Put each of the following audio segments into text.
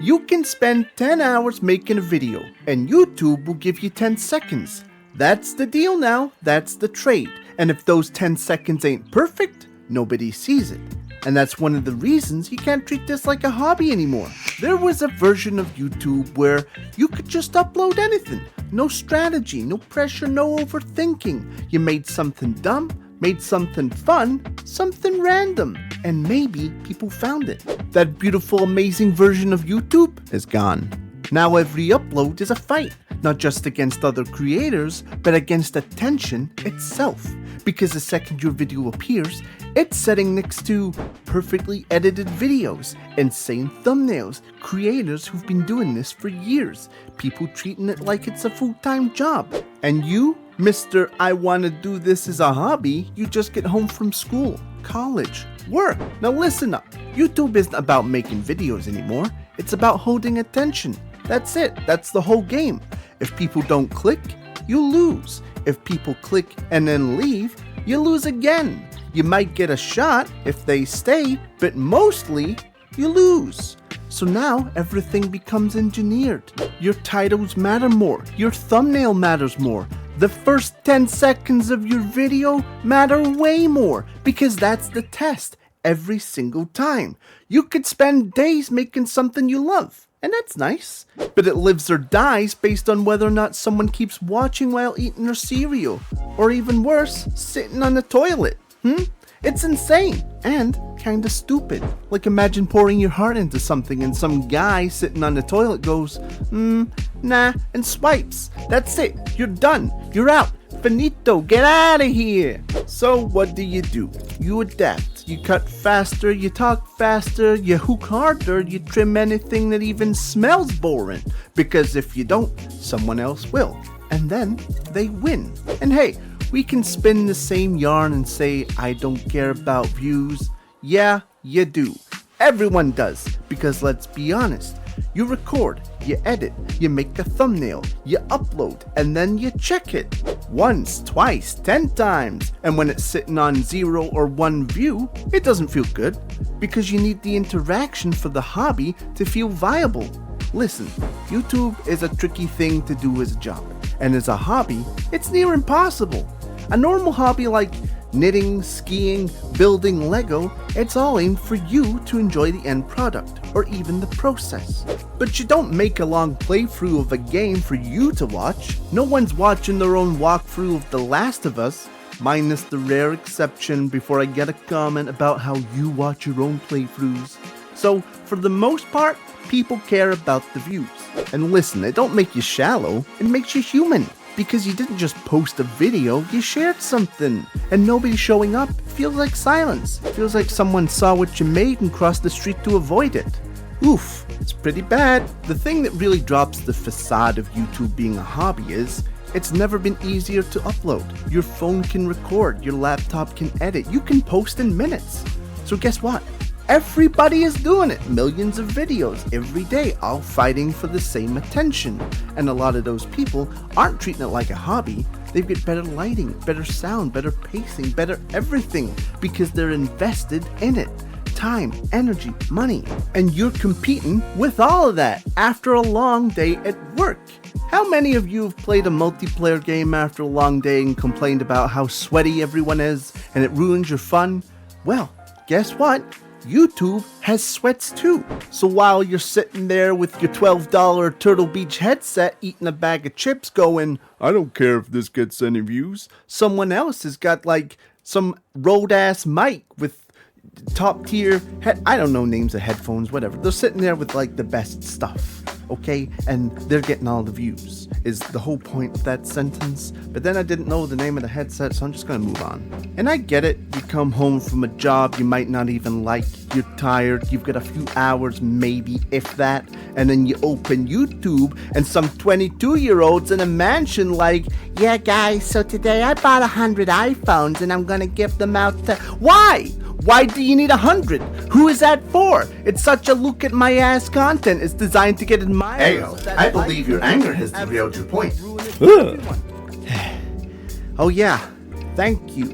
You can spend 10 hours making a video, and YouTube will give you 10 seconds. That's the deal now, that's the trade. And if those 10 seconds ain't perfect, nobody sees it. And that's one of the reasons you can't treat this like a hobby anymore. There was a version of YouTube where you could just upload anything. No strategy, no pressure, no overthinking. You made something dumb, made something fun, something random, and maybe people found it. That beautiful, amazing version of YouTube is gone. Now every upload is a fight, not just against other creators, but against attention itself. Because the second your video appears, it's sitting next to perfectly edited videos, insane thumbnails, creators who've been doing this for years, people treating it like it's a full-time job. And you, Mr. I want to do this as a hobby, you just get home from school, college, work. Now listen up, YouTube isn't about making videos anymore, it's about holding attention. That's it, that's the whole game. If people don't click, you lose. If people click and then leave, you lose again. You might get a shot if they stay, but mostly you lose. So now everything becomes engineered. Your titles matter more. Your thumbnail matters more. The first 10 seconds of your video matter way more because that's the test every single time. You could spend days making something you love. And that's nice, but it lives or dies based on whether or not someone keeps watching while eating their cereal, or even worse, sitting on the toilet. It's insane and kinda stupid. Like imagine pouring your heart into something and some guy sitting on the toilet goes, nah, and swipes. That's it, you're done, you're out, finito, get out of here. So what do? You adapt, you cut faster, you talk faster, you hook harder, you trim anything that even smells boring. Because if you don't, someone else will. And then they win. And hey, we can spin the same yarn and say, I don't care about views. Yeah, you do. Everyone does. Because let's be honest, you record, you edit, you make a thumbnail, you upload, and then you check it. Once, twice, 10 times. And when it's sitting on 0 or 1 view, it doesn't feel good. Because you need the interaction for the hobby to feel viable. Listen, YouTube is a tricky thing to do as a job. And as a hobby, it's near impossible. A normal hobby like knitting, skiing, building Lego, it's all aimed for you to enjoy the end product, or even the process. But you don't make a long playthrough of a game for you to watch. No one's watching their own walkthrough of The Last of Us, minus the rare exception before I get a comment about how you watch your own playthroughs. So, for the most part, people care about the views. And listen, it don't make you shallow, it makes you human. Because you didn't just post a video, you shared something. And nobody showing up feels like silence. Feels like someone saw what you made and crossed the street to avoid it. Oof, it's pretty bad. The thing that really drops the facade of YouTube being a hobby is, it's never been easier to upload. Your phone can record, your laptop can edit, you can post in minutes. So guess what? Everybody is doing it. Millions of videos every day, all fighting for the same attention. And a lot of those people aren't treating it like a hobby. They get better lighting, better sound, better pacing, better everything because they're invested in it. Time, energy, money. And you're competing with all of that after a long day at work. How many of you have played a multiplayer game after a long day and complained about how sweaty everyone is and it ruins your fun? Well, guess what? YouTube has sweats too. So while you're sitting there with your $12 Turtle Beach headset eating a bag of chips going, I don't care if this gets any views, someone else has got like some Rode-ass mic with top tier I don't know names of headphones, whatever. They're sitting there with like the best stuff, okay? And they're getting all the views, is the whole point of that sentence. But then I didn't know the name of the headset, so I'm just gonna move on. And I get it, you come home from a job you might not even like, you're tired, you've got a few hours, maybe, if that, and then you open YouTube and some 22-year-olds in a mansion like, yeah guys, so today I bought 100 iPhones and I'm gonna give them out to... Why? Why do you need 100? Who is that for? It's such a look at my ass content. It's designed to get admired. Ayo, I believe your anger has derailed your point. Oh yeah, thank you.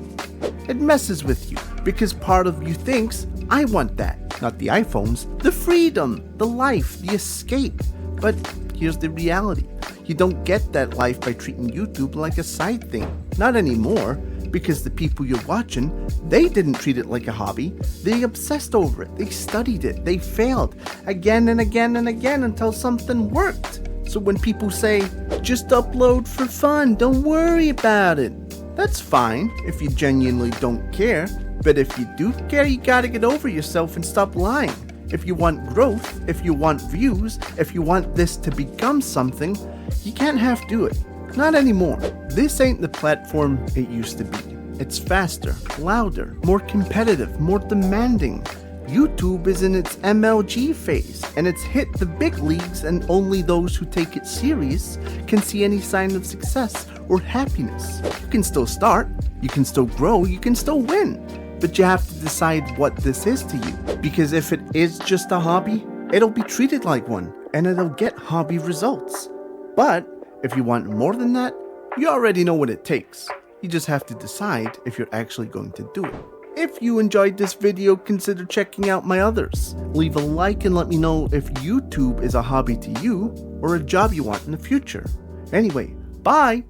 It messes with you because part of you thinks, I want that. Not the iPhones, the freedom, the life, the escape. But here's the reality. You don't get that life by treating YouTube like a side thing. Not anymore, because the people you're watching, they didn't treat it like a hobby. They obsessed over it. They studied it. They failed again and again and again until something worked. So when people say, just upload for fun, don't worry about it, that's fine if you genuinely don't care. But if you do care, you gotta get over yourself and stop lying. If you want growth, if you want views, if you want this to become something, you can't half do it. Not anymore. This ain't the platform it used to be. It's faster, louder, more competitive, more demanding. YouTube is in its MLG phase, and it's hit the big leagues, and only those who take it serious can see any sign of success or happiness. You can still start, you can still grow, you can still win, but you have to decide what this is to you. Because if it is just a hobby, it'll be treated like one, and it'll get hobby results. But if you want more than that, you already know what it takes. You just have to decide if you're actually going to do it. If you enjoyed this video, consider checking out my others. Leave a like and let me know if YouTube is a hobby to you or a job you want in the future. Anyway, bye!